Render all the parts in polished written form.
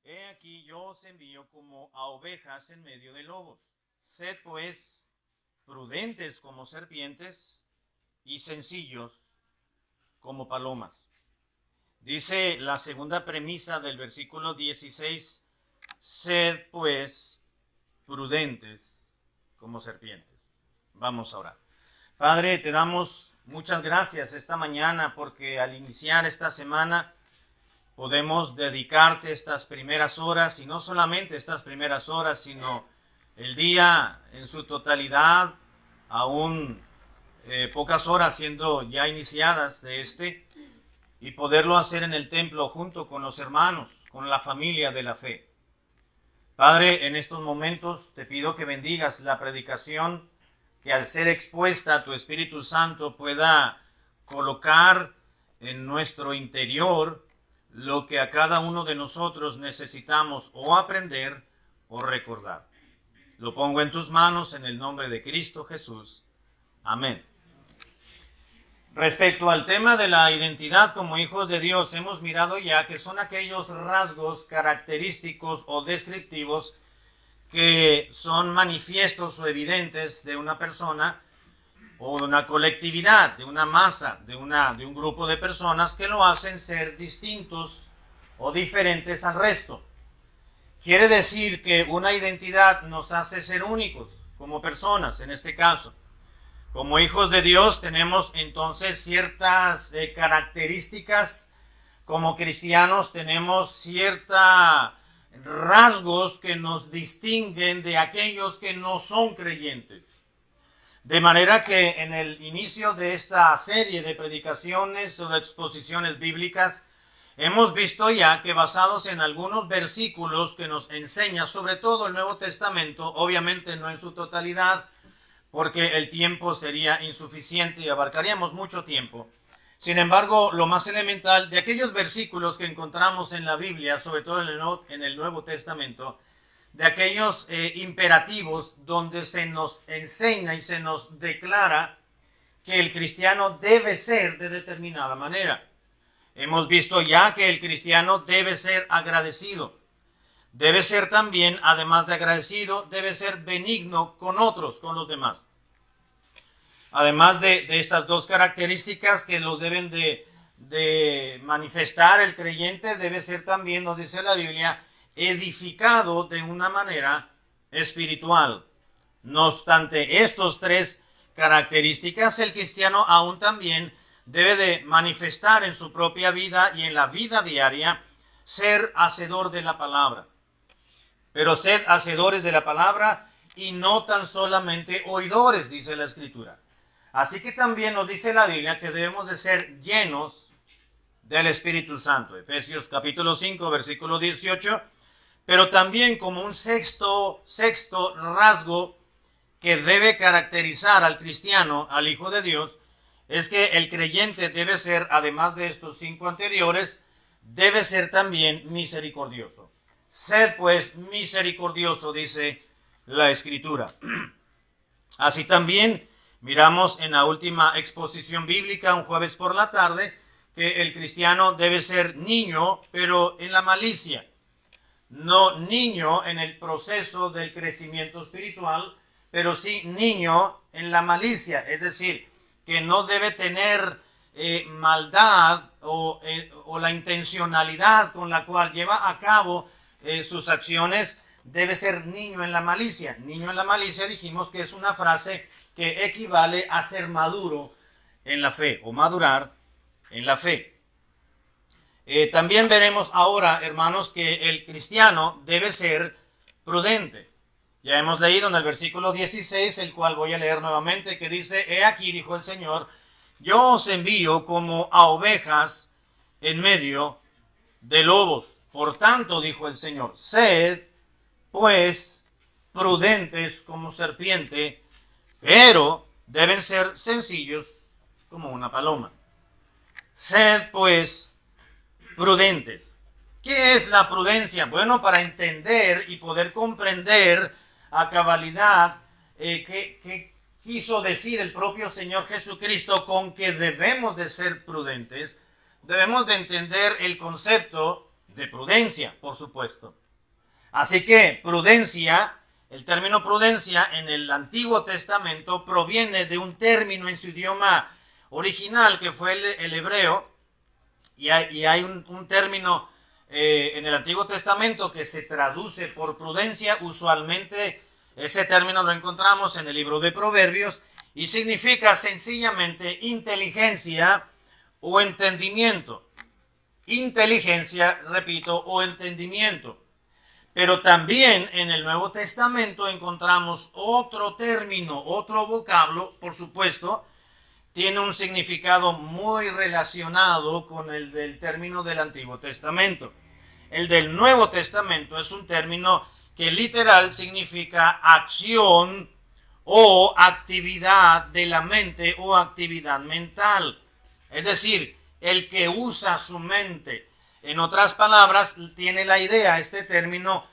He aquí yo os envío como a ovejas en medio de lobos. Sed pues prudentes como serpientes y sencillos como palomas. Dice la segunda premisa del versículo 16, sed pues prudentes como serpientes. Vamos a orar. Padre, te damos muchas gracias esta mañana porque al iniciar esta semana podemos dedicarte estas primeras horas, y no solamente estas primeras horas, sino el día en su totalidad, aún pocas horas siendo ya iniciadas de y poderlo hacer en el templo junto con los hermanos, con la familia de la fe. Padre, en estos momentos te pido que bendigas la predicación, que al ser expuesta tu Espíritu Santo pueda colocar en nuestro interior lo que a cada uno de nosotros necesitamos o aprender o recordar. Lo pongo en tus manos en el nombre de Cristo Jesús. Amén. Respecto al tema de la identidad como hijos de Dios, hemos mirado ya que son aquellos rasgos característicos o descriptivos que son manifiestos o evidentes de una persona o de una colectividad, de una masa, de un grupo de personas que lo hacen ser distintos o diferentes al resto. Quiere decir que una identidad nos hace ser únicos como personas, en este caso. Como hijos de Dios tenemos entonces ciertas características. Como cristianos tenemos ciertos rasgos que nos distinguen de aquellos que no son creyentes. De manera que en el inicio de esta serie de predicaciones o de exposiciones bíblicas, hemos visto ya que basados en algunos versículos que nos enseña, sobre todo el Nuevo Testamento, obviamente no en su totalidad, porque el tiempo sería insuficiente y abarcaríamos mucho tiempo. Sin embargo, lo más elemental de aquellos versículos que encontramos en la Biblia, sobre todo en el Nuevo Testamento, de aquellos imperativos donde se nos enseña y se nos declara que el cristiano debe ser de determinada manera. Hemos visto ya que el cristiano debe ser agradecido. Debe ser también, además de agradecido, debe ser benigno con otros, con los demás. Además de estas dos características que lo deben de manifestar el creyente, debe ser también, nos dice la Biblia, edificado de una manera espiritual. No obstante estas tres características, el cristiano aún también debe de manifestar en su propia vida y en la vida diaria ser hacedor de la palabra. Pero ser hacedores de la palabra y no tan solamente oidores, dice la Escritura. Así que también nos dice la Biblia que debemos de ser llenos del Espíritu Santo. Efesios capítulo 5, versículo 18. Pero también como un sexto rasgo que debe caracterizar al cristiano, al Hijo de Dios, es que el creyente debe ser, además de estos 5 anteriores, debe ser también misericordioso. Sed pues misericordioso, dice la Escritura. Así también miramos en la última exposición bíblica, un jueves por la tarde, que el cristiano debe ser niño, pero en la malicia. No niño en el proceso del crecimiento espiritual, pero sí niño en la malicia. Es decir, que no debe tener maldad o la intencionalidad con la cual lleva a cabo sus acciones. Debe ser niño en la malicia. Niño en la malicia dijimos que es una frase que equivale a ser maduro en la fe o madurar en la fe. También veremos ahora, hermanos, que el cristiano debe ser prudente. Ya hemos leído en el versículo 16, el cual voy a leer nuevamente, que dice, he aquí, dijo el Señor, yo os envío como a ovejas en medio de lobos. Por tanto, dijo el Señor, sed pues prudentes como serpiente, pero deben ser sencillos como una paloma. Sed pues prudentes. ¿Qué es la prudencia? Bueno, para entender y poder comprender a cabalidad qué quiso decir el propio Señor Jesucristo con que debemos de ser prudentes, debemos de entender el concepto de prudencia, por supuesto. Así que prudencia, el término prudencia en el Antiguo Testamento proviene de un término en su idioma original que fue el hebreo, y hay un término en el Antiguo Testamento que se traduce por prudencia. Usualmente ese término lo encontramos en el libro de Proverbios y significa sencillamente inteligencia o entendimiento. Inteligencia, repito, o entendimiento. Pero también en el Nuevo Testamento encontramos otro término, otro vocablo, por supuesto, tiene un significado muy relacionado con el del término del Antiguo Testamento. El del Nuevo Testamento es un término que literal significa acción o actividad de la mente o actividad mental. Es decir, el que usa su mente. En otras palabras, tiene la idea, este término,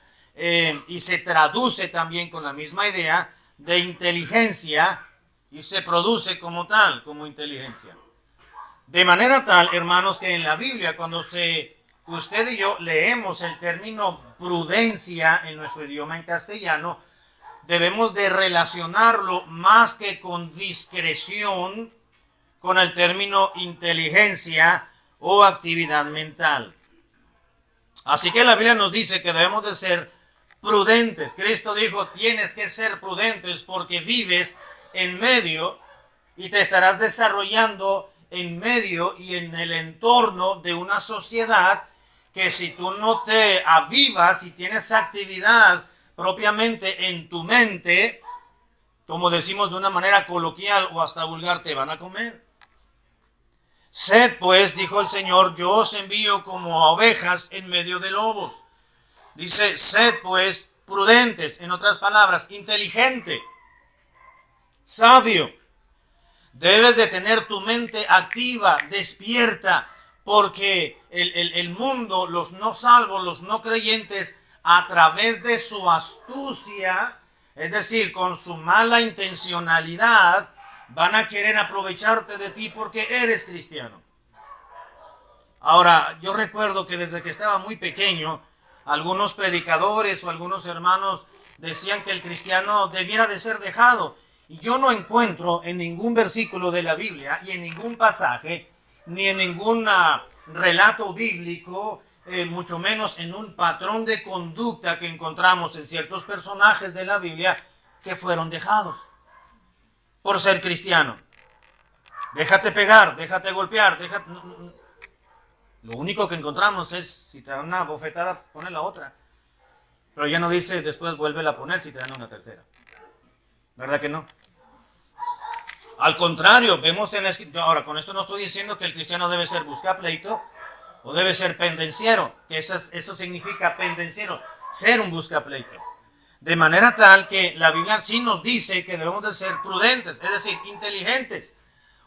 y se traduce también con la misma idea de inteligencia, y se produce como tal, como inteligencia. De manera tal, hermanos, que en la Biblia, cuando usted y yo leemos el término prudencia en nuestro idioma en castellano, debemos de relacionarlo más que con discreción, con el término inteligencia o actividad mental. Así que la Biblia nos dice que debemos de ser prudentes. Cristo dijo, tienes que ser prudentes porque vives en medio y te estarás desarrollando en medio y en el entorno de una sociedad que si tú no te avivas y tienes actividad propiamente en tu mente, como decimos de una manera coloquial o hasta vulgar, te van a comer. Sed pues, dijo el Señor, yo os envío como a ovejas en medio de lobos. Dice, sed pues prudentes, en otras palabras, inteligente, sabio. Debes de tener tu mente activa, despierta, porque el mundo, los no salvos, los no creyentes, a través de su astucia, es decir, con su mala intencionalidad, van a querer aprovecharte de ti porque eres cristiano. Ahora, yo recuerdo que desde que estaba muy pequeño, algunos predicadores o algunos hermanos decían que el cristiano debiera de ser dejado. Y yo no encuentro en ningún versículo de la Biblia y en ningún pasaje, ni en ningún relato bíblico, mucho menos en un patrón de conducta que encontramos en ciertos personajes de la Biblia, que fueron dejados por ser cristiano. Déjate pegar, déjate golpear, déjate... Lo único que encontramos es, si te dan una bofetada, pone la otra. Pero ya no dice, después vuélvela a poner si te dan una tercera. ¿Verdad que no? Al contrario, vemos en la escritura. Ahora, con esto no estoy diciendo que el cristiano debe ser buscapleito o debe ser pendenciero, que eso significa pendenciero, ser un buscapleito. De manera tal que la Biblia sí nos dice que debemos de ser prudentes, es decir, inteligentes.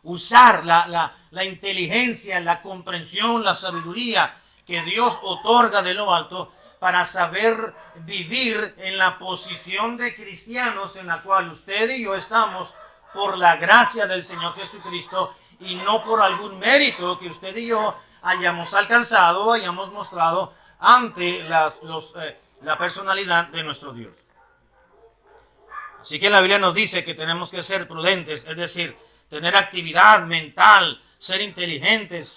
Usar la inteligencia, la comprensión, la sabiduría que Dios otorga de lo alto para saber vivir en la posición de cristianos en la cual usted y yo estamos por la gracia del Señor Jesucristo y no por algún mérito que usted y yo hayamos alcanzado o hayamos mostrado ante la personalidad de nuestro Dios. Así que la Biblia nos dice que tenemos que ser prudentes, es decir, tener actividad mental, ser inteligentes,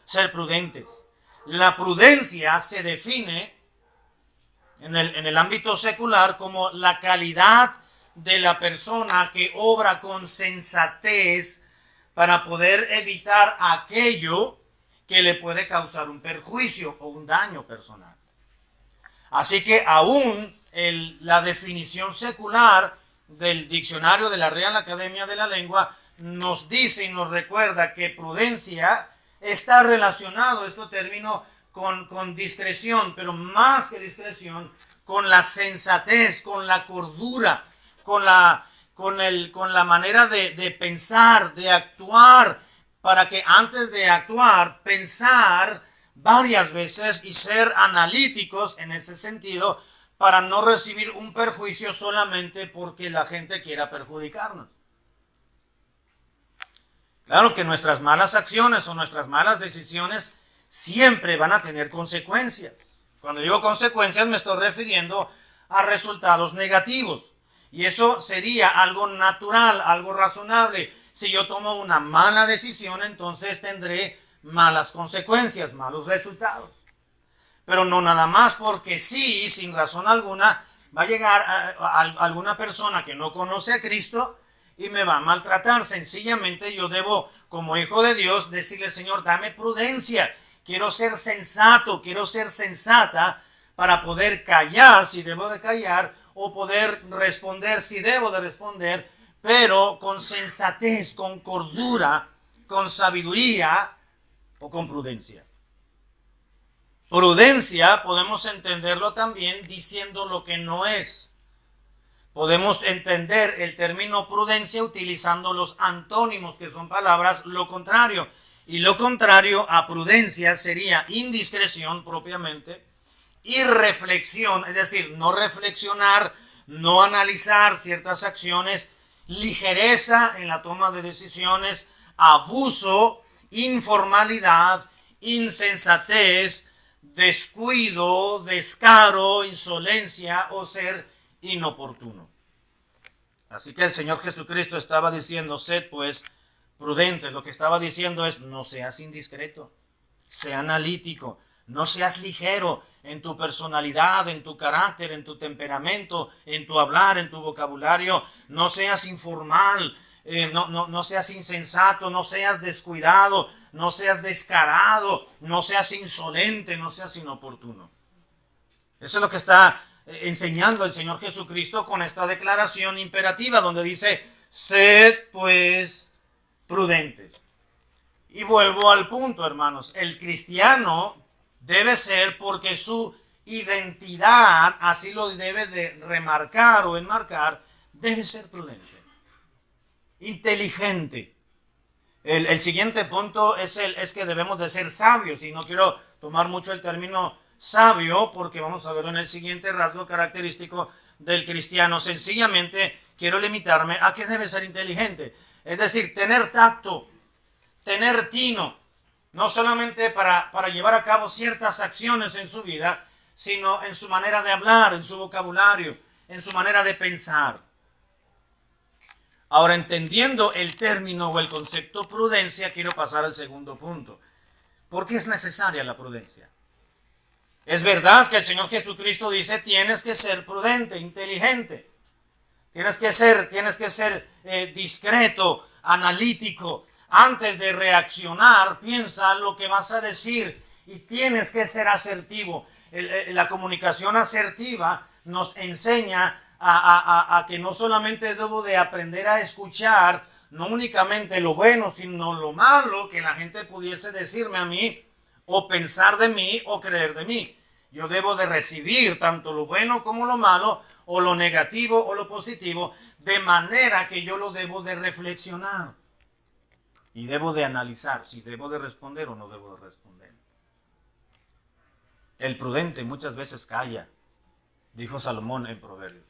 ser prudentes. La prudencia se define en el ámbito secular como la calidad de la persona que obra con sensatez para poder evitar aquello que le puede causar un perjuicio o un daño personal. Así que aún la definición secular del diccionario de la Real Academia de la Lengua nos dice y nos recuerda que prudencia está relacionado, este término, con discreción, pero más que discreción, con la sensatez, con la cordura, con la manera de pensar, de actuar, para que antes de actuar, pensar varias veces y ser analíticos en ese sentido, para no recibir un perjuicio solamente porque la gente quiera perjudicarnos. Claro que nuestras malas acciones o nuestras malas decisiones siempre van a tener consecuencias. Cuando digo consecuencias me estoy refiriendo a resultados negativos. Y eso sería algo natural, algo razonable. Si yo tomo una mala decisión, entonces tendré malas consecuencias, malos resultados. Pero no nada más porque sí, sin razón alguna, va a llegar a alguna persona que no conoce a Cristo y me va a maltratar. Sencillamente yo debo, como hijo de Dios, decirle: Señor, dame prudencia. Quiero ser sensato, quiero ser sensata para poder callar si debo de callar, o poder responder si debo de responder, pero con sensatez, con cordura, con sabiduría o con prudencia. Prudencia podemos entenderlo también diciendo lo que no es. Podemos entender el término prudencia utilizando los antónimos, que son palabras lo contrario. Y lo contrario a prudencia sería indiscreción propiamente, irreflexión, es decir, no reflexionar, no analizar ciertas acciones, ligereza en la toma de decisiones, abuso, informalidad, insensatez, descuido, descaro, insolencia o ser inoportuno. Así que el Señor Jesucristo estaba diciendo: sed pues prudentes. Lo que estaba diciendo es: no seas indiscreto, sea analítico, no seas ligero en tu personalidad, en tu carácter, en tu temperamento, en tu hablar, en tu vocabulario. No seas informal, no seas insensato, no seas descuidado, no seas descarado, no seas insolente, no seas inoportuno. Eso es lo que está enseñando el Señor Jesucristo con esta declaración imperativa, donde dice: sed pues prudentes. Y vuelvo al punto, hermanos. El cristiano debe ser, porque su identidad así lo debe de remarcar o enmarcar, debe ser prudente, inteligente. El siguiente punto es que debemos de ser sabios, y no quiero tomar mucho el término sabio porque vamos a verlo en el siguiente rasgo característico del cristiano. Sencillamente quiero limitarme a que debe ser inteligente, es decir, tener tacto, tener tino, no solamente para llevar a cabo ciertas acciones en su vida, sino en su manera de hablar, en su vocabulario, en su manera de pensar. Ahora, entendiendo el término o el concepto prudencia, quiero pasar al segundo punto. ¿Por qué es necesaria la prudencia? Es verdad que el Señor Jesucristo dice: tienes que ser prudente, inteligente. Tienes que ser discreto, analítico. Antes de reaccionar, piensa lo que vas a decir, y tienes que ser asertivo. La comunicación asertiva nos enseña a que no solamente debo de aprender a escuchar, no únicamente lo bueno, sino lo malo que la gente pudiese decirme a mí, o pensar de mí, o creer de mí. Yo debo de recibir tanto lo bueno como lo malo, o lo negativo o lo positivo, de manera que yo lo debo de reflexionar. Y debo de analizar si debo de responder o no debo de responder. El prudente muchas veces calla, dijo Salomón en Proverbios.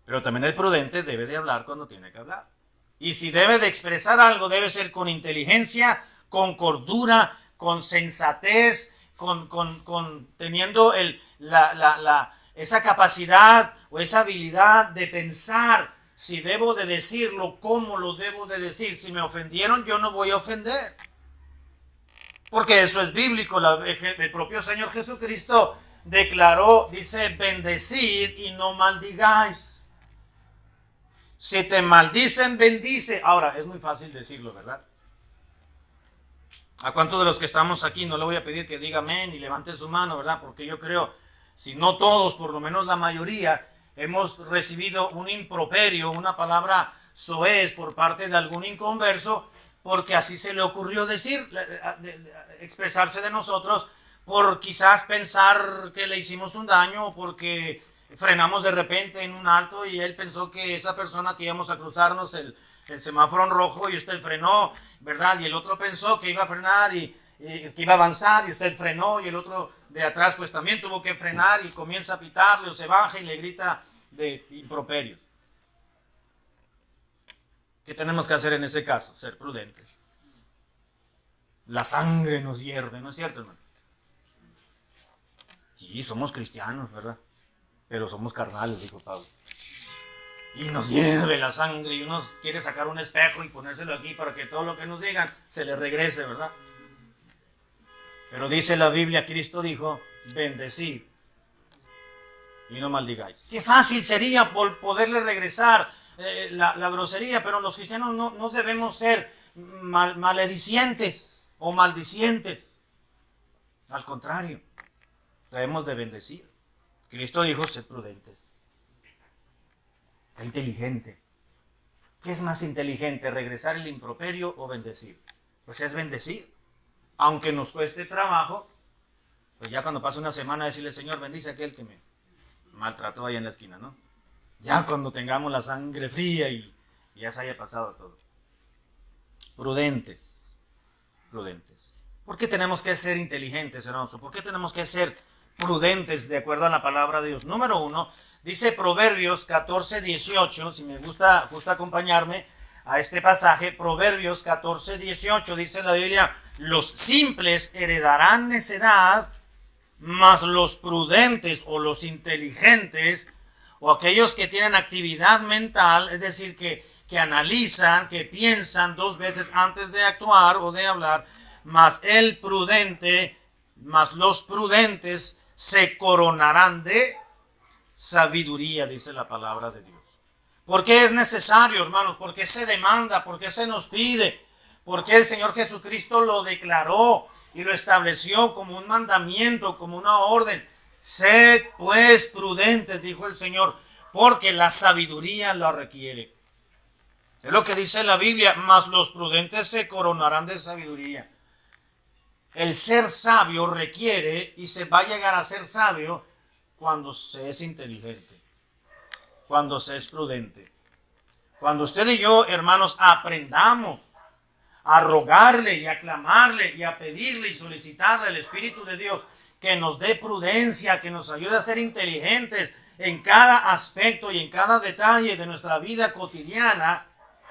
Pero también el prudente debe de hablar cuando tiene que hablar. Y si debe de expresar algo, debe ser con inteligencia, con cordura, con sensatez, teniendo esa capacidad o esa habilidad de pensar si debo de decirlo, cómo lo debo de decir. Si me ofendieron, yo no voy a ofender, porque eso es bíblico. El propio Señor Jesucristo declaró, dice: bendecid y no maldigáis. Si te maldicen, bendice. Ahora, es muy fácil decirlo, ¿verdad? ¿A cuántos de los que estamos aquí no le voy a pedir que diga amén y levante su mano, verdad? Porque yo creo, si no todos, por lo menos la mayoría, hemos recibido un improperio, una palabra soez por parte de algún inconverso, porque así se le ocurrió decir, expresarse de nosotros, por quizás pensar que le hicimos un daño, o porque frenamos de repente en un alto y él pensó que esa persona que íbamos a cruzarnos el semáforo en rojo y usted frenó, ¿verdad? Y el otro pensó que iba a frenar y que iba a avanzar y usted frenó, y el otro de atrás pues también tuvo que frenar y comienza a pitarle o se baja y le grita de improperios. ¿Qué tenemos que hacer en ese caso? Ser prudentes. La sangre nos hierve, ¿no es cierto, hermano? Sí, somos cristianos, ¿verdad? Pero somos carnales, dijo Pablo. Y nos hierve la sangre y uno quiere sacar un espejo y ponérselo aquí para que todo lo que nos digan se le regrese, ¿verdad? Pero dice la Biblia, Cristo dijo, bendecid y no maldigáis. Qué fácil sería por poderle regresar la grosería, pero los cristianos no debemos ser maledicientes o maldicientes. Al contrario, debemos de bendecir. Cristo dijo, sed prudentes. Sé inteligente. ¿Qué es más inteligente, regresar el improperio o bendecir? Pues es bendecir. Aunque nos cueste trabajo, pues ya cuando pase una semana decirle, Señor, bendice a aquel que me maltrató ahí en la esquina, ¿no? Ya cuando tengamos la sangre fría y ya se haya pasado todo. Prudentes. Prudentes. ¿Por qué tenemos que ser inteligentes, hermanos? ¿Por qué tenemos que ser prudentes de acuerdo a la palabra de Dios? Número 1, dice Proverbios 14:18, si me gusta acompañarme a este pasaje, Proverbios 14:18, dice la Biblia, los simples heredarán necedad, mas los prudentes o los inteligentes o aquellos que tienen actividad mental, es decir, que analizan, que piensan 2 veces antes de actuar o de hablar, mas los prudentes se coronarán de sabiduría, dice la palabra de Dios. ¿Por qué es necesario, hermanos? ¿Por qué se demanda? ¿Por qué se nos pide? ¿Por qué el Señor Jesucristo lo declaró y lo estableció como un mandamiento, como una orden? Sed pues prudentes, dijo el Señor, porque la sabiduría lo requiere. Es lo que dice la Biblia, mas los prudentes se coronarán de sabiduría. El ser sabio requiere y se va a llegar a ser sabio cuando se es inteligente, cuando se es prudente. Cuando usted y yo, hermanos, aprendamos a rogarle y a clamarle y a pedirle y solicitarle al Espíritu de Dios que nos dé prudencia, que nos ayude a ser inteligentes en cada aspecto y en cada detalle de nuestra vida cotidiana,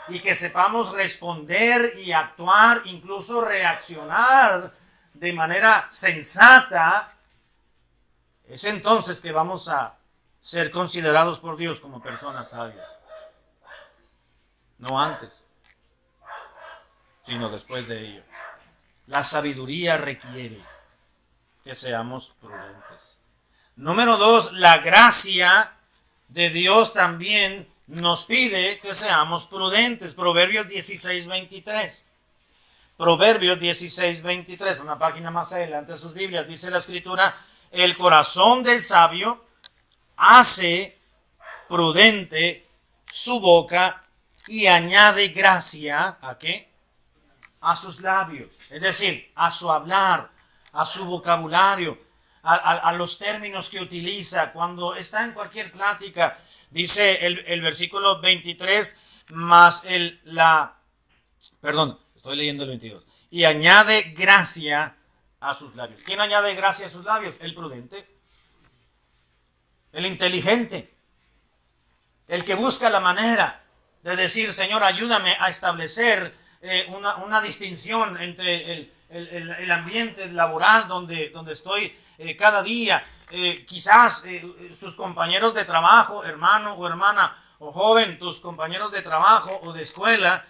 y que sepamos responder y actuar, incluso reaccionar de manera sensata, es entonces que vamos a ser considerados por Dios como personas sabias. No antes, sino después de ello. La sabiduría requiere que seamos prudentes. Número 2, la gracia de Dios también nos pide que seamos prudentes. Proverbios 16:23. Proverbios 16:23, una página más adelante de sus Biblias, dice la Escritura, el corazón del sabio hace prudente su boca y añade gracia, ¿a qué? A sus labios, es decir, a su hablar, a su vocabulario, a los términos que utiliza cuando está en cualquier plática. Dice el versículo 23, estoy leyendo el 22. Y añade gracia a sus labios. ¿Quién añade gracia a sus labios? El prudente, el inteligente, el que busca la manera de decir, Señor, ayúdame a establecer una distinción entre el ambiente laboral donde estoy cada día. Quizás sus compañeros de trabajo, hermano o hermana o joven, tus compañeros de trabajo o de escuela,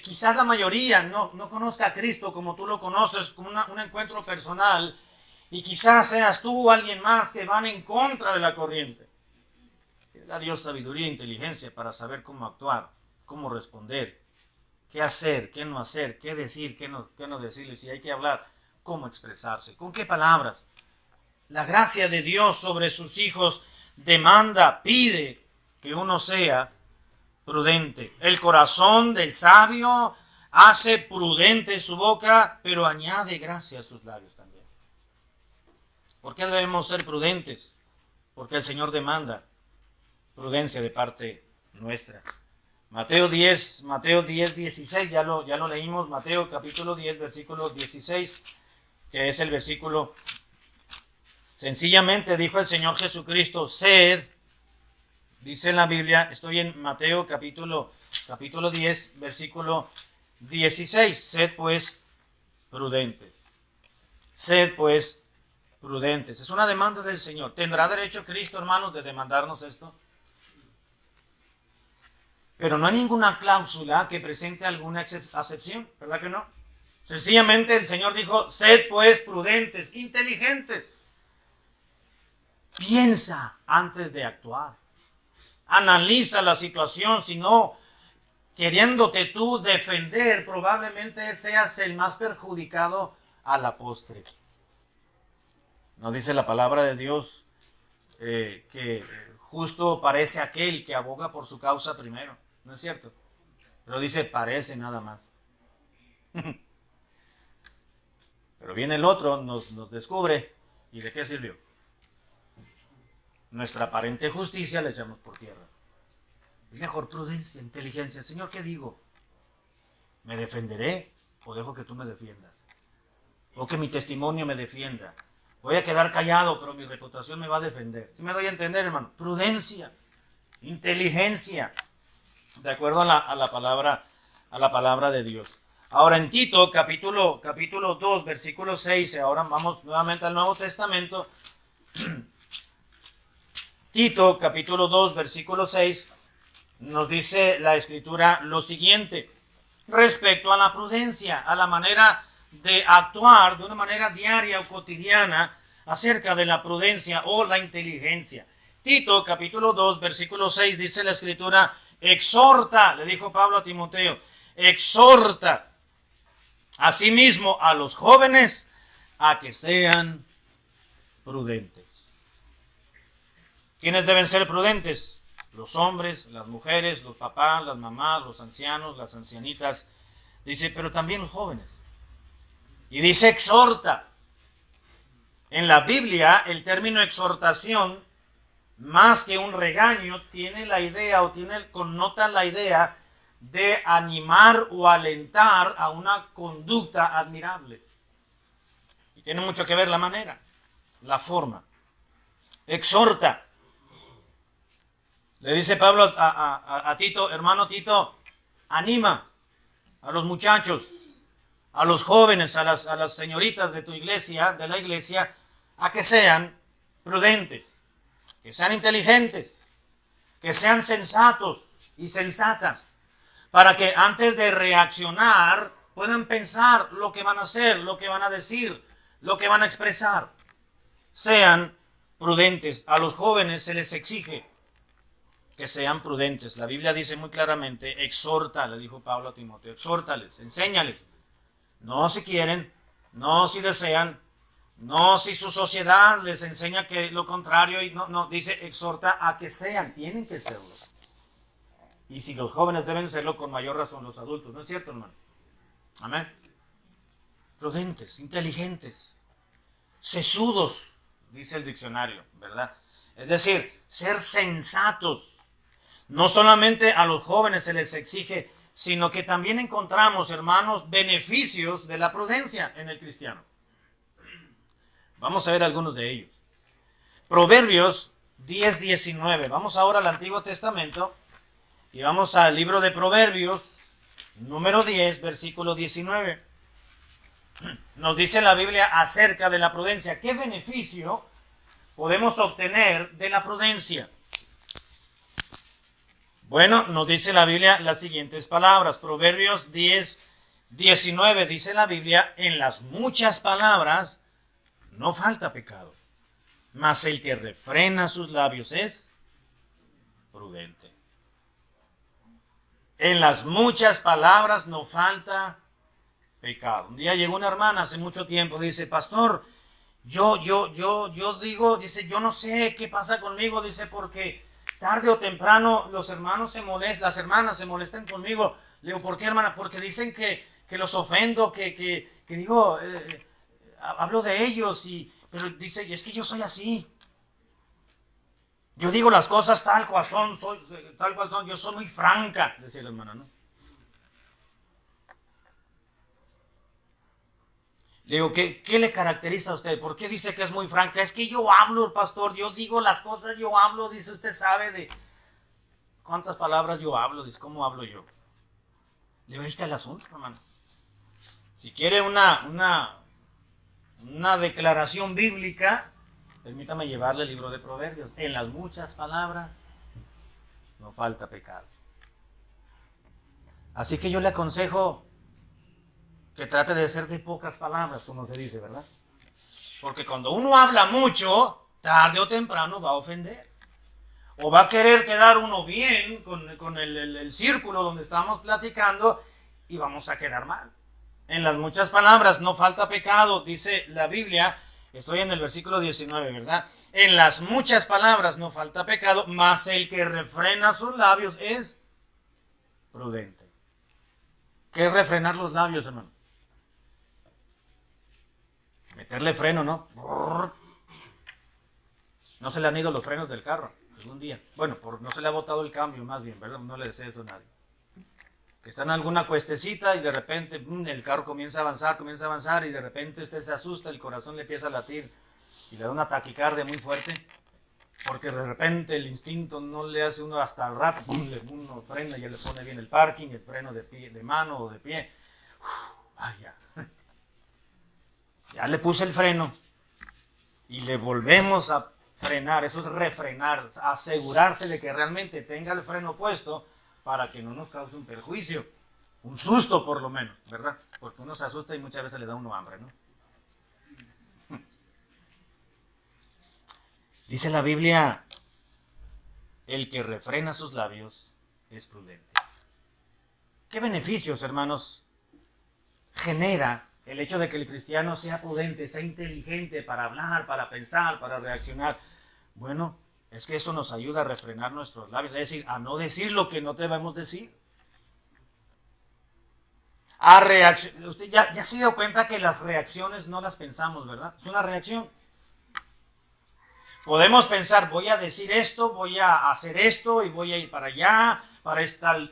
quizás la mayoría no conozca a Cristo como tú lo conoces, como un encuentro personal, y quizás seas tú o alguien más que van en contra de la corriente. Da Dios sabiduría e inteligencia para saber cómo actuar, cómo responder, qué hacer, qué no hacer, qué decir, qué no decir, si hay que hablar, cómo expresarse, con qué palabras. La gracia de Dios sobre sus hijos demanda, pide que uno sea prudente. El corazón del sabio hace prudente su boca, pero añade gracia a sus labios también. ¿Por qué debemos ser prudentes? Porque el Señor demanda prudencia de parte nuestra. Mateo 10:16, ya lo leímos, Mateo capítulo 10, versículo 16, que es el versículo. Sencillamente dijo el Señor Jesucristo, sed, dice en la Biblia, estoy en Mateo capítulo 10, versículo 16, sed pues prudentes, sed pues prudentes. Es una demanda del Señor. ¿Tendrá derecho Cristo, hermanos, de demandarnos esto? Pero no hay ninguna cláusula que presente alguna acepción, ¿verdad que no? Sencillamente el Señor dijo, sed pues prudentes, inteligentes. Piensa antes de actuar. Analiza la situación, si no, queriéndote tú defender, probablemente seas el más perjudicado a la postre. Nos dice la palabra de Dios que justo parece aquel que aboga por su causa primero. ¿No es cierto? Pero dice parece nada más. Pero viene el otro, nos descubre. ¿Y de qué sirvió? Nuestra aparente justicia la echamos por tierra. Es mejor prudencia, inteligencia. Señor, ¿qué digo? ¿Me defenderé o dejo que tú me defiendas? O que mi testimonio me defienda. Voy a quedar callado, pero mi reputación me va a defender. ¿Sí me doy a entender, hermano? Prudencia, inteligencia, de acuerdo a la palabra de Dios. Ahora en Tito, capítulo 2, versículo 6, ahora vamos nuevamente al Nuevo Testamento. Tito, capítulo 2, versículo 6, nos dice la Escritura lo siguiente, respecto a la prudencia, a la manera de actuar de una manera diaria o cotidiana acerca de la prudencia o la inteligencia. Tito, capítulo 2, versículo 6, dice la Escritura, exhorta, le dijo Pablo a Timoteo, exhorta asimismo a los jóvenes a que sean prudentes. ¿Quiénes deben ser prudentes? Los hombres, las mujeres, los papás, las mamás, los ancianos, las ancianitas. Dice, pero también los jóvenes. Y dice exhorta. En la Biblia, el término exhortación, más que un regaño, tiene la idea o connota la idea de animar o alentar a una conducta admirable. Y tiene mucho que ver la manera, la forma. Exhorta. Le dice Pablo a Tito, hermano Tito, anima a los muchachos, a los jóvenes, a las señoritas de tu iglesia, de la iglesia, a que sean prudentes, que sean inteligentes, que sean sensatos y sensatas, para que antes de reaccionar puedan pensar lo que van a hacer, lo que van a decir, lo que van a expresar. Sean prudentes. A los jóvenes se les exige que sean prudentes. La Biblia dice muy claramente, exhorta, le dijo Pablo a Timoteo, exhórtales, enséñales. No si quieren, no si desean, no si su sociedad les enseña que lo contrario, y no, dice exhorta a que sean, tienen que serlo. Y si los jóvenes deben serlo, con mayor razón los adultos, ¿no es cierto, hermano? Amén. Prudentes, inteligentes, sesudos, dice el diccionario, ¿verdad? Es decir, ser sensatos. No solamente a los jóvenes se les exige, sino que también encontramos, hermanos, beneficios de la prudencia en el cristiano. Vamos a ver algunos de ellos. Proverbios 10:19. Vamos ahora al Antiguo Testamento y vamos al libro de Proverbios, número 10, versículo 19. Nos dice la Biblia acerca de la prudencia. ¿Qué beneficio podemos obtener de la prudencia? Bueno, nos dice la Biblia las siguientes palabras. Proverbios 10:19 dice la Biblia, en las muchas palabras no falta pecado, mas el que refrena sus labios es prudente. En las muchas palabras no falta pecado. Un día llegó una hermana hace mucho tiempo, dice, pastor, yo digo, dice, yo no sé qué pasa conmigo, dice, porque tarde o temprano los hermanos las hermanas se molestan conmigo. Le digo, ¿por qué, hermana? Porque dicen que los ofendo, que digo, hablo de ellos, pero dice, es que yo soy así. Yo digo las cosas tal cual son, yo soy muy franca, decía la hermana, ¿no? Le digo, ¿qué le caracteriza a usted? ¿Por qué dice que es muy franca? Es que yo hablo, pastor, yo digo las cosas, yo hablo, dice, usted sabe de cuántas palabras yo hablo, dice, ¿cómo hablo yo? Le digo, ahí está el asunto, hermano. Si quiere una una declaración bíblica, permítame llevarle el libro de Proverbios. En las muchas palabras no falta pecado. Así que yo le aconsejo que trate de ser de pocas palabras, como se dice, ¿verdad? Porque cuando uno habla mucho, tarde o temprano va a ofender. O va a querer quedar uno bien con el círculo donde estamos platicando y vamos a quedar mal. En las muchas palabras no falta pecado, dice la Biblia. Estoy en el versículo 19, ¿verdad? En las muchas palabras no falta pecado, mas el que refrena sus labios es prudente. ¿Qué es refrenar los labios, hermano? Meterle freno, ¿no? No se le han ido los frenos del carro algún día. Bueno, no se le ha botado el cambio, más bien, ¿verdad? No le deseo eso a nadie. Que está en alguna cuestecita y de repente el carro comienza a avanzar y de repente usted se asusta, el corazón le empieza a latir y le da una taquicardia muy fuerte porque de repente el instinto no le hace uno hasta el rato, uno frena y ya le pone bien el parking, el freno de pie, de mano o de pie. Ya le puse el freno y le volvemos a frenar, eso es refrenar, asegurarse de que realmente tenga el freno puesto para que no nos cause un perjuicio, un susto por lo menos, ¿verdad? Porque uno se asusta y muchas veces le da uno hambre, ¿no? Dice la Biblia, el que refrena sus labios es prudente. ¿Qué beneficios, hermanos, genera el hecho de que el cristiano sea prudente, sea inteligente para hablar, para pensar, para reaccionar? Bueno, es que eso nos ayuda a refrenar nuestros labios, es decir, a no decir lo que no debemos decir. Usted ya se dio cuenta que las reacciones no las pensamos, ¿verdad? Es una reacción. Podemos pensar, voy a decir esto, voy a hacer esto y voy a ir para allá, para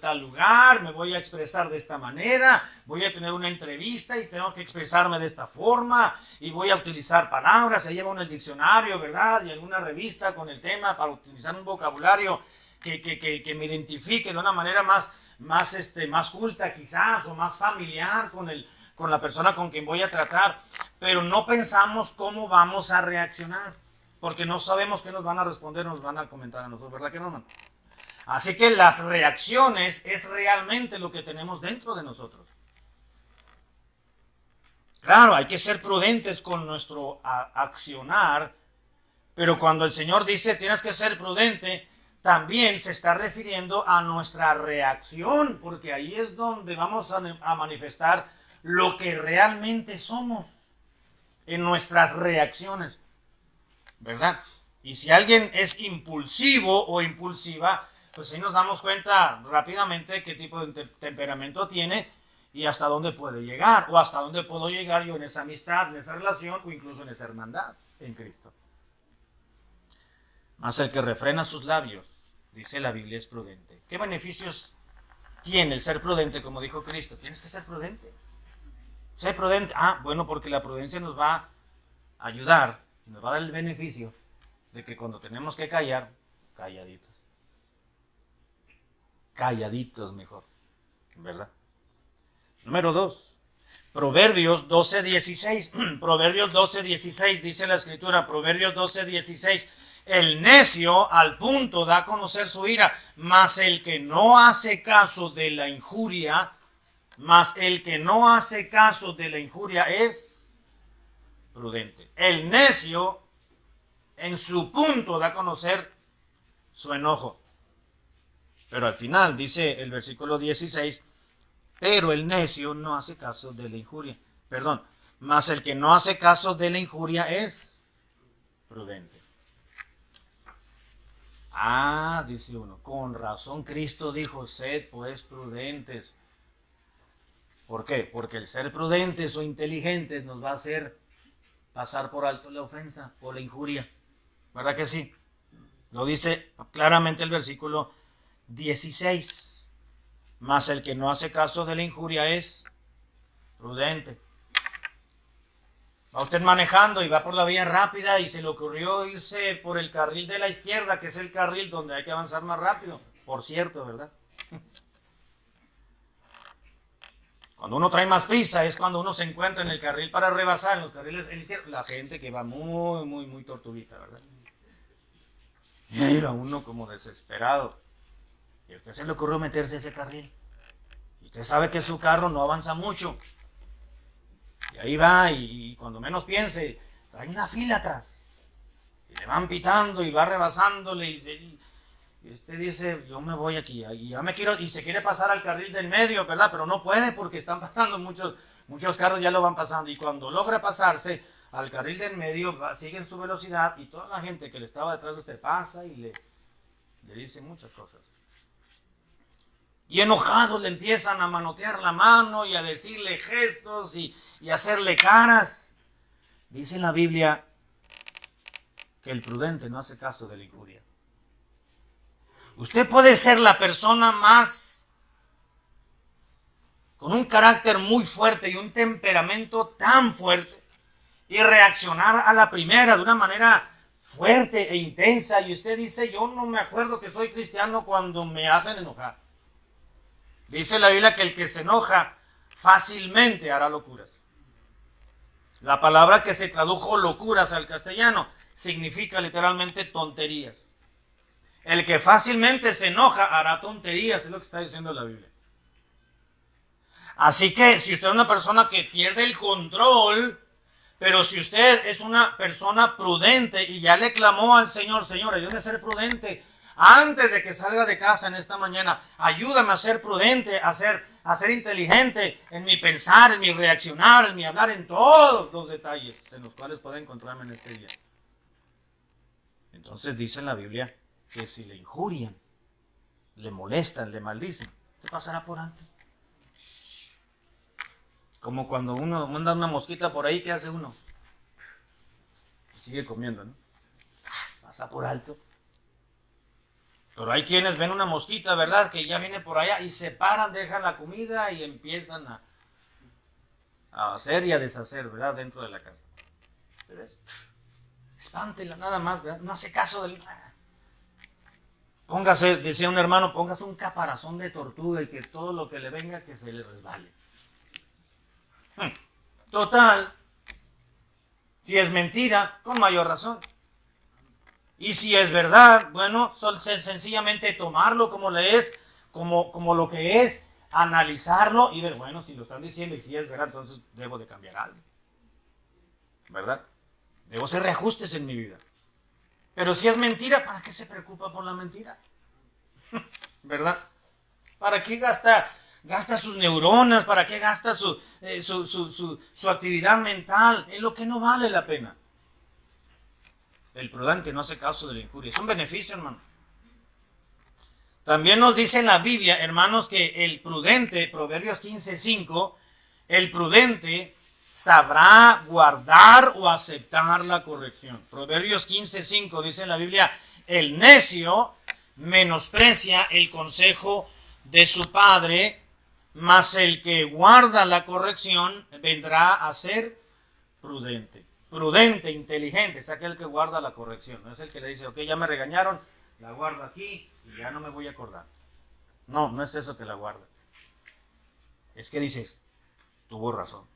tal lugar, me voy a expresar de esta manera, voy a tener una entrevista y tengo que expresarme de esta forma y voy a utilizar palabras, se lleva uno el diccionario, ¿verdad? Y alguna revista con el tema para utilizar un vocabulario que me identifique de una manera más culta quizás o más familiar con la persona con quien voy a tratar, pero no pensamos cómo vamos a reaccionar. Porque no sabemos qué nos van a responder, nos van a comentar a nosotros, ¿verdad que no, hermano? Así que las reacciones es realmente lo que tenemos dentro de nosotros. Claro, hay que ser prudentes con nuestro accionar, pero cuando el Señor dice tienes que ser prudente, también se está refiriendo a nuestra reacción, porque ahí es donde vamos a manifestar lo que realmente somos en nuestras reacciones. ¿Verdad? Y si alguien es impulsivo o impulsiva, pues ahí nos damos cuenta rápidamente qué tipo de temperamento tiene y hasta dónde puede llegar, o hasta dónde puedo llegar yo en esa amistad, en esa relación, o incluso en esa hermandad en Cristo. Mas el que refrena sus labios, dice la Biblia, es prudente. ¿Qué beneficios tiene el ser prudente, como dijo Cristo? Tienes que ser prudente. Ser prudente, bueno, porque la prudencia nos va a ayudar y nos va a dar el beneficio de que cuando tenemos que callar, calladitos. Calladitos mejor, ¿verdad? Número 2. Proverbios 12:16. Proverbios 12:16 dice la Escritura, Proverbios 12:16. El necio al punto da a conocer su ira, mas el que no hace caso de la injuria, es prudente. El necio en su punto da a conocer su enojo. Pero al final dice el versículo 16, pero el necio no hace caso de la injuria. Mas el que no hace caso de la injuria es prudente. Dice uno, con razón Cristo dijo, sed pues prudentes. ¿Por qué? Porque el ser prudentes o inteligentes nos va a hacer pasar por alto la ofensa o la injuria. ¿Verdad que sí? Lo dice claramente el versículo 16. Mas el que no hace caso de la injuria es prudente. Va usted manejando y va por la vía rápida y se le ocurrió irse por el carril de la izquierda, que es el carril donde hay que avanzar más rápido. Por cierto, ¿verdad? Cuando uno trae más prisa es cuando uno se encuentra en el carril para rebasar, en los carriles izquierdos, la gente que va muy tortuguita, ¿verdad? Y ahí va uno como desesperado. Y a usted se le ocurrió meterse a ese carril. Y usted sabe que su carro no avanza mucho. Y ahí va, y cuando menos piense, trae una fila atrás. Y le van pitando y va rebasándole. Y usted dice, yo me voy aquí. Y ya me quiero, y se quiere pasar al carril del medio, ¿verdad? Pero no puede porque están pasando muchos carros, ya lo van pasando. Y cuando logra pasarse al carril del medio, siguen su velocidad. Y toda la gente que le estaba detrás de usted pasa y le dice muchas cosas. Y enojados le empiezan a manotear la mano y a decirle gestos y hacerle caras. Dice en la Biblia que el prudente no hace caso de la injuria. Usted puede ser la persona más con un carácter muy fuerte y un temperamento tan fuerte y reaccionar a la primera de una manera fuerte e intensa, y usted dice, yo no me acuerdo que soy cristiano cuando me hacen enojar. Dice la Biblia que el que se enoja fácilmente hará locuras. La palabra que se tradujo locuras al castellano significa literalmente tonterías. El que fácilmente se enoja hará tonterías, es lo que está diciendo la Biblia. Así que si usted es una persona que pierde el control, pero si usted es una persona prudente y ya le clamó al Señor, Señor, ayúdame a ser prudente antes de que salga de casa en esta mañana, ayúdame a ser prudente, a ser inteligente en mi pensar, en mi reaccionar, en mi hablar, en todos los detalles en los cuales pueda encontrarme en este día. Entonces dice en la Biblia que si le injurian, le molestan, le maldicen, te pasará por alto. Como cuando uno manda una mosquita por ahí, ¿qué hace uno? Sigue comiendo, ¿no? Pasa por alto. Pero hay quienes ven una mosquita, ¿verdad? Que ya viene por allá y se paran, dejan la comida y empiezan a hacer y a deshacer, ¿verdad? Dentro de la casa. Espántela nada más, ¿verdad? No hace caso del... Póngase, decía un hermano, póngase un caparazón de tortuga y que todo lo que le venga que se le resbale. Total, si es mentira, con mayor razón. Y si es verdad, bueno, sencillamente tomarlo como le es, como lo que es, analizarlo y ver, bueno, si lo están diciendo y si es verdad, entonces debo de cambiar algo. ¿Verdad? Debo hacer reajustes en mi vida. Pero si es mentira, ¿para qué se preocupa por la mentira? ¿Verdad? ¿Para qué gasta sus neuronas? ¿Para qué gasta su actividad mental en lo que no vale la pena? El prudente no hace caso de la injuria. Es un beneficio, hermano. También nos dice en la Biblia, hermanos, que el prudente, Proverbios 15:5, el prudente sabrá guardar o aceptar la corrección. Proverbios 15:5 dice en la Biblia, el necio menosprecia el consejo de su padre, mas el que guarda la corrección vendrá a ser prudente. Prudente, inteligente, es aquel que guarda la corrección. No es el que le dice, ok, ya me regañaron, la guardo aquí y ya no me voy a acordar. No, no es eso que la guarda. Es que dices, tuvo razón.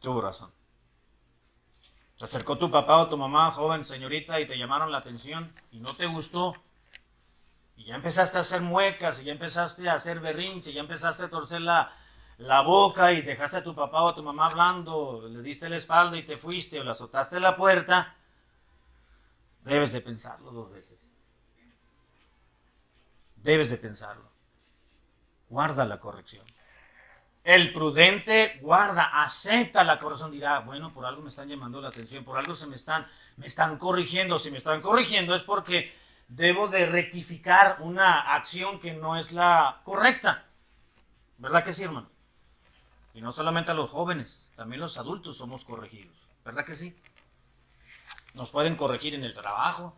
Tuvo razón. Se acercó tu papá o tu mamá, joven, señorita, y te llamaron la atención y no te gustó. Y ya empezaste a hacer muecas, y ya empezaste a hacer berrinche, y ya empezaste a torcer la boca y dejaste a tu papá o a tu mamá hablando, le diste la espalda y te fuiste o le azotaste la puerta. Debes de pensarlo 2 veces. Debes de pensarlo. Guarda la corrección. El prudente guarda, acepta la corrección. Dirá, bueno, por algo me están llamando la atención, por algo me están corrigiendo. Si me están corrigiendo es porque debo de rectificar una acción que no es la correcta. ¿Verdad que sí, hermano? Y no solamente a los jóvenes, también los adultos somos corregidos. ¿Verdad que sí? Nos pueden corregir en el trabajo,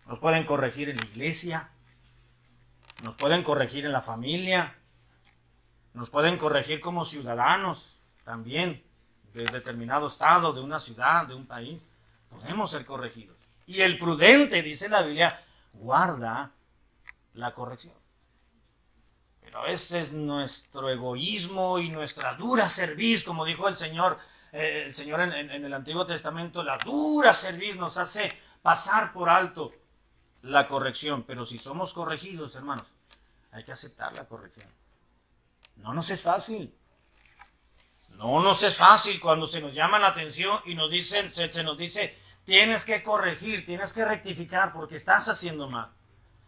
nos pueden corregir en la iglesia, nos pueden corregir en la familia, nos pueden corregir como ciudadanos también, de determinado estado, de una ciudad, de un país. Podemos ser corregidos. Y el prudente, dice la Biblia, guarda la corrección. Pero a veces nuestro egoísmo y nuestra dura cerviz, como dijo el Señor en el Antiguo Testamento, la dura cerviz nos hace pasar por alto la corrección. Pero si somos corregidos, hermanos, hay que aceptar la corrección. No nos es fácil. No nos es fácil cuando se nos llama la atención y nos dicen, se nos dice, tienes que corregir, tienes que rectificar porque estás haciendo mal.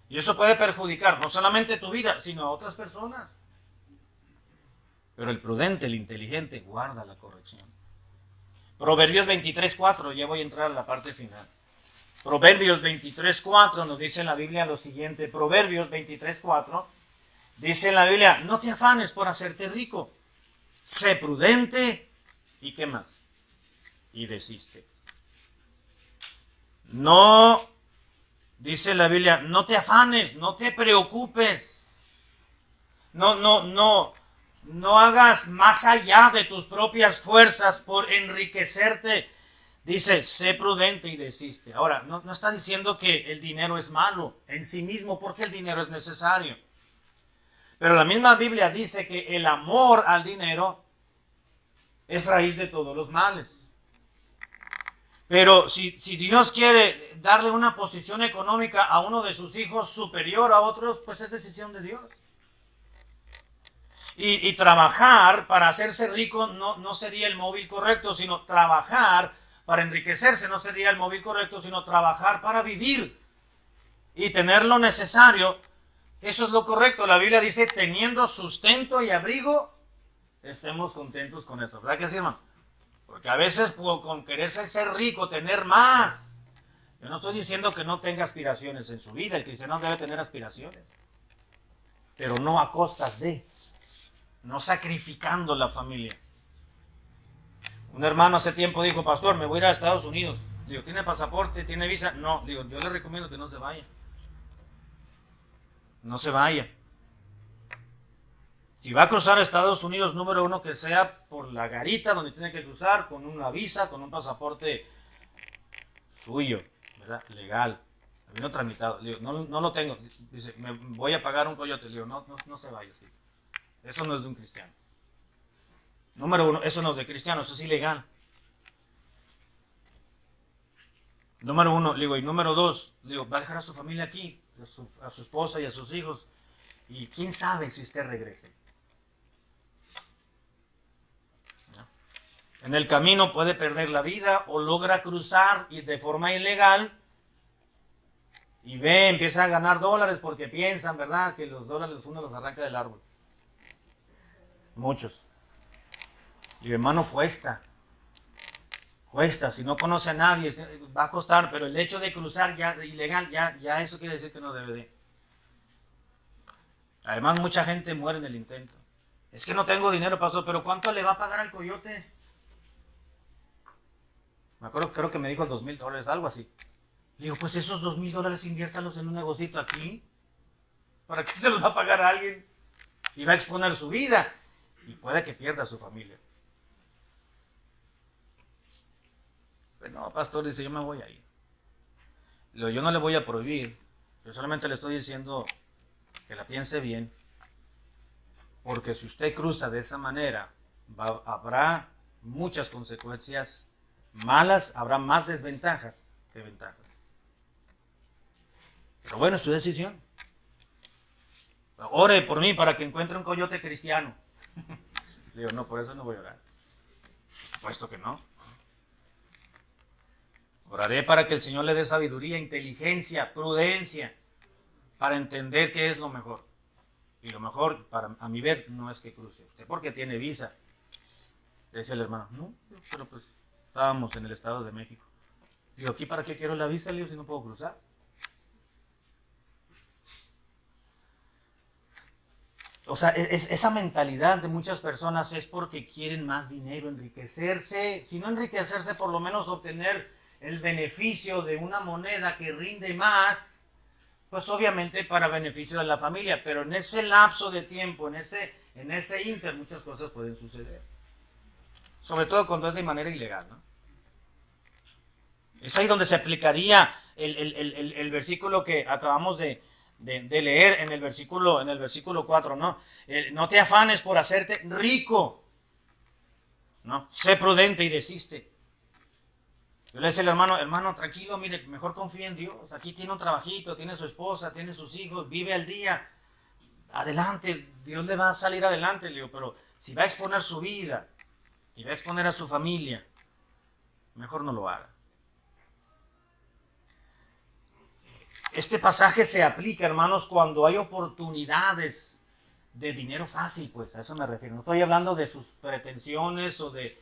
Y eso puede perjudicar no solamente tu vida, sino a otras personas. Pero el prudente, el inteligente, guarda la corrección. Proverbios 23:4, ya voy a entrar a la parte final. Proverbios 23:4 nos dice en la Biblia lo siguiente. Proverbios 23:4 dice en la Biblia, no te afanes por hacerte rico. Sé prudente y ¿qué más? Y desiste. No, dice la Biblia, no te afanes, no te preocupes. No hagas más allá de tus propias fuerzas por enriquecerte. Dice, sé prudente y desiste. Ahora, no está diciendo que el dinero es malo en sí mismo, porque el dinero es necesario. Pero la misma Biblia dice que el amor al dinero es raíz de todos los males. Pero si Dios quiere darle una posición económica a uno de sus hijos superior a otros, pues es decisión de Dios. Y trabajar para hacerse rico no sería el móvil correcto, sino trabajar para enriquecerse no sería el móvil correcto, sino trabajar para vivir y tener lo necesario. Eso es lo correcto. La Biblia dice, teniendo sustento y abrigo, estemos contentos con eso. ¿Verdad que sí, hermano? Porque a veces con quererse ser rico, tener más. Yo no estoy diciendo que no tenga aspiraciones en su vida. El cristiano debe tener aspiraciones. Pero no a costas de. No sacrificando la familia. Un hermano hace tiempo dijo, pastor, me voy a ir a Estados Unidos. Digo, ¿tiene pasaporte? ¿Tiene visa? No. Digo, yo le recomiendo que no se vaya. No se vaya. Si va a cruzar a Estados Unidos, número uno, que sea por la garita donde tiene que cruzar, con una visa, con un pasaporte suyo, ¿verdad? Legal. Vino tramitado. Le digo, no lo tengo. Dice, me voy a pagar un coyote. Le digo, no se vaya, sí. Eso no es de un cristiano. Número uno, eso no es de cristiano, eso es ilegal. Número uno, le digo, y número dos, le digo, va a dejar a su familia aquí, a su esposa y a sus hijos. Y quién sabe si usted regrese. ¿No? En el camino puede perder la vida o logra cruzar y de forma ilegal. Y empieza a ganar dólares porque piensan, ¿verdad? Que los dólares uno los arranca del árbol. Muchos. Y hermano, cuesta, si no conoce a nadie, va a costar, pero el hecho de cruzar ya ilegal, ya eso quiere decir que no debe de. Además, mucha gente muere en el intento. Es que no tengo dinero, pastor, pero ¿cuánto le va a pagar al coyote? Me acuerdo, creo que me dijo $2,000, algo así. Le digo, pues esos $2,000 inviértalos en un negocito aquí. ¿Para qué se los va a pagar a alguien? Y va a exponer su vida. Y puede que pierda a su familia. Pues no, pastor, dice, yo me voy a ir. Yo no le voy a prohibir. Yo solamente le estoy diciendo que la piense bien. Porque si usted cruza de esa manera, habrá muchas consecuencias malas, habrá más desventajas que ventajas. Pero bueno, es su decisión. Ore por mí para que encuentre un coyote cristiano. Le digo, no, por eso no voy a orar. Por supuesto que no. Oraré para que el Señor le dé sabiduría, inteligencia, prudencia, para entender qué es lo mejor. Y lo mejor, a mi ver, no es que cruce. ¿Usted porque tiene visa? Decía el hermano, no, pero pues estábamos en el Estado de México. Digo, ¿aquí para qué quiero la visa? Le digo, si no puedo cruzar. O sea, esa mentalidad de muchas personas es porque quieren más dinero, enriquecerse. Si no enriquecerse, por lo menos obtener el beneficio de una moneda que rinde más, pues obviamente para beneficio de la familia. Pero en ese lapso de tiempo, en ese inter, muchas cosas pueden suceder. Sobre todo cuando es de manera ilegal, ¿no? Es ahí donde se aplicaría el versículo que acabamos de de leer en el versículo 4, ¿no? No te afanes por hacerte rico, ¿no? Sé prudente y desiste. Yo le decía al hermano, tranquilo, mire, mejor confía en Dios. Aquí tiene un trabajito, tiene su esposa, tiene sus hijos, vive al día. Adelante, Dios le va a salir adelante, le digo, pero si va a exponer su vida y va a exponer a su familia, mejor no lo haga. Este pasaje se aplica, hermanos, cuando hay oportunidades de dinero fácil, pues a eso me refiero. No estoy hablando de sus pretensiones o de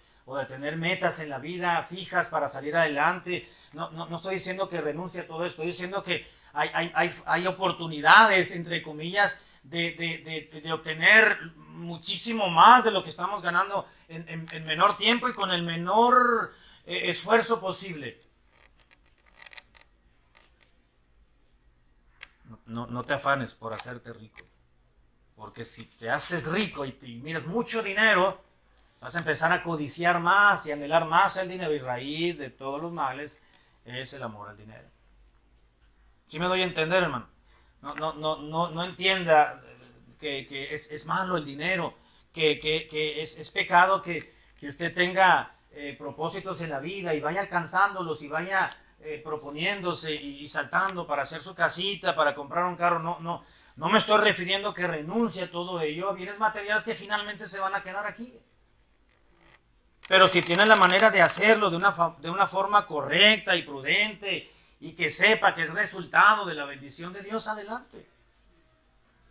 tener metas en la vida fijas para salir adelante. No estoy diciendo que renuncie a todo esto, estoy diciendo que hay oportunidades, entre comillas, de obtener muchísimo más de lo que estamos ganando en menor tiempo y con el menor esfuerzo posible. No te afanes por hacerte rico. Porque si te haces rico y miras mucho dinero, vas a empezar a codiciar más y anhelar más el dinero. Y raíz de todos los males es el amor al dinero. ¿Sí me doy a entender, hermano? No entienda que es malo el dinero, que es pecado que usted tenga propósitos en la vida y vaya alcanzándolos y vaya proponiéndose y saltando para hacer su casita, para comprar un carro. No me estoy refiriendo que renuncie a todo ello, a bienes materiales que finalmente se van a quedar aquí. Pero si tiene la manera de hacerlo de una forma correcta y prudente y que sepa que es resultado de la bendición de Dios, adelante.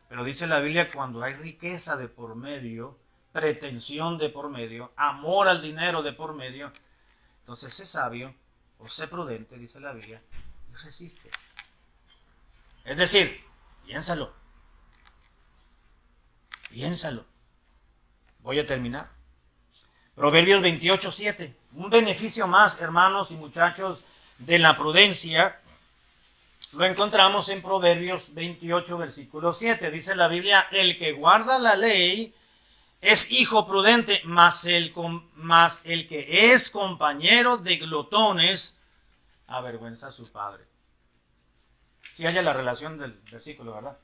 Pero dice la Biblia, cuando hay riqueza de por medio, pretensión de por medio, amor al dinero de por medio, entonces sé sabio o sé prudente, dice la Biblia, y resiste. Es decir, piénsalo. Voy a terminar. Proverbios 28:7. Un beneficio más, hermanos y muchachos, de la prudencia, lo encontramos en Proverbios 28, versículo 7. Dice la Biblia, el que guarda la ley es hijo prudente, mas el que es compañero de glotones avergüenza a su padre. Si haya la relación del versículo, ¿verdad?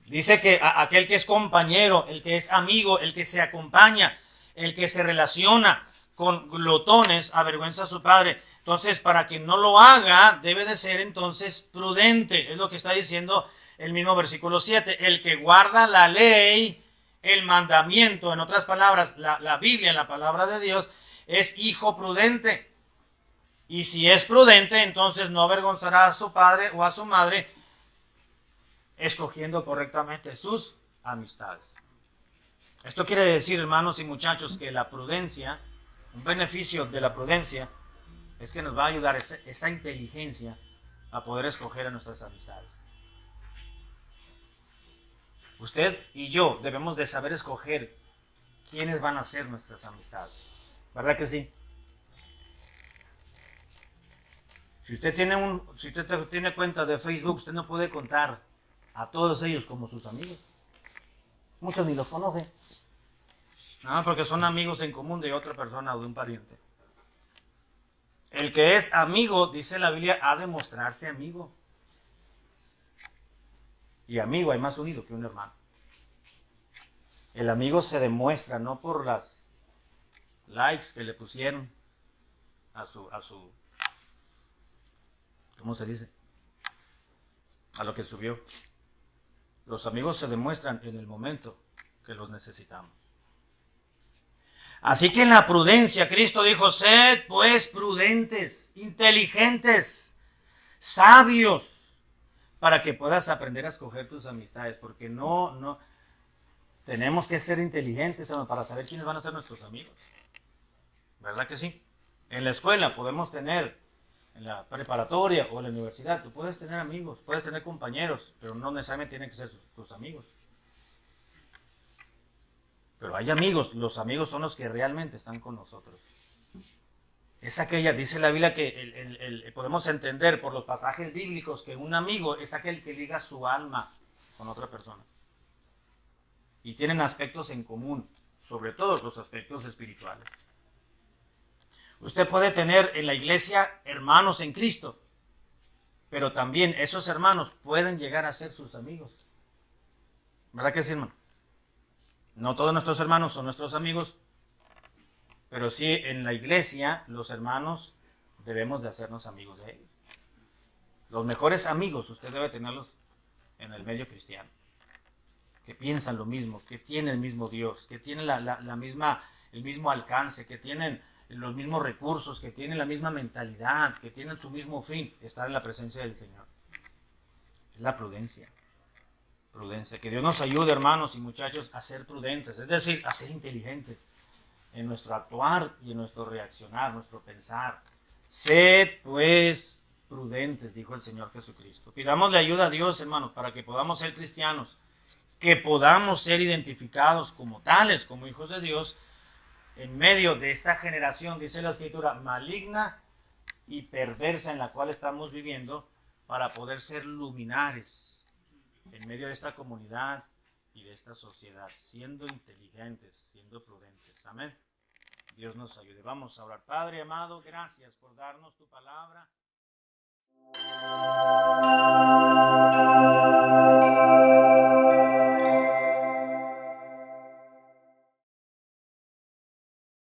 Dice que aquel que es compañero, el que es amigo, el que se acompaña, el que se relaciona con glotones, avergüenza a su padre. Entonces, para que no lo haga, debe de ser entonces prudente. Es lo que está diciendo el mismo versículo 7. El que guarda la ley, el mandamiento, en otras palabras, la Biblia, la palabra de Dios, es hijo prudente. Y si es prudente, entonces no avergonzará a su padre o a su madre, escogiendo correctamente sus amistades. Esto quiere decir, hermanos y muchachos, que la prudencia, un beneficio de la prudencia, es que nos va a ayudar esa inteligencia a poder escoger a nuestras amistades. Usted y yo debemos de saber escoger quiénes van a ser nuestras amistades. ¿Verdad que sí? Si usted tiene cuenta de Facebook, usted no puede contar a todos ellos como sus amigos. Muchos ni los conocen. No, porque son amigos en común de otra persona o de un pariente. El que es amigo, dice la Biblia, ha de mostrarse amigo. Y amigo hay más unido que un hermano. El amigo se demuestra no por las likes que le pusieron a su ¿cómo se dice? A lo que subió. Los amigos se demuestran en el momento que los necesitamos. Así que en la prudencia, Cristo dijo, sed pues prudentes, inteligentes, sabios, para que puedas aprender a escoger tus amistades, porque no tenemos que ser inteligentes para saber quiénes van a ser nuestros amigos. ¿Verdad que sí? En la escuela podemos tener, en la preparatoria o en la universidad, tú puedes tener amigos, puedes tener compañeros, pero no necesariamente tienen que ser tus amigos. Pero hay amigos, los amigos son los que realmente están con nosotros. Es aquella, dice la Biblia, que podemos entender por los pasajes bíblicos que un amigo es aquel que liga su alma con otra persona. Y tienen aspectos en común, sobre todo los aspectos espirituales. Usted puede tener en la iglesia hermanos en Cristo, pero también esos hermanos pueden llegar a ser sus amigos. ¿Verdad que sí, hermano? No todos nuestros hermanos son nuestros amigos, pero sí en la iglesia los hermanos debemos de hacernos amigos de ellos. Los mejores amigos usted debe tenerlos en el medio cristiano, que piensan lo mismo, que tienen el mismo Dios, que tienen el mismo alcance, que tienen los mismos recursos, que tienen la misma mentalidad, que tienen su mismo fin, estar en la presencia del Señor. Es la prudencia. Prudencia. Que Dios nos ayude, hermanos y muchachos, a ser prudentes, es decir, a ser inteligentes en nuestro actuar y en nuestro reaccionar, nuestro pensar. Sed pues prudentes, dijo el Señor Jesucristo. Pidámosle ayuda a Dios, hermanos, para que podamos ser cristianos, que podamos ser identificados como tales, como hijos de Dios, en medio de esta generación, dice la Escritura, maligna y perversa en la cual estamos viviendo, para poder ser luminares en medio de esta comunidad y de esta sociedad, siendo inteligentes, siendo prudentes. Amén. Dios nos ayude. Vamos a orar. Padre amado, gracias por darnos tu palabra.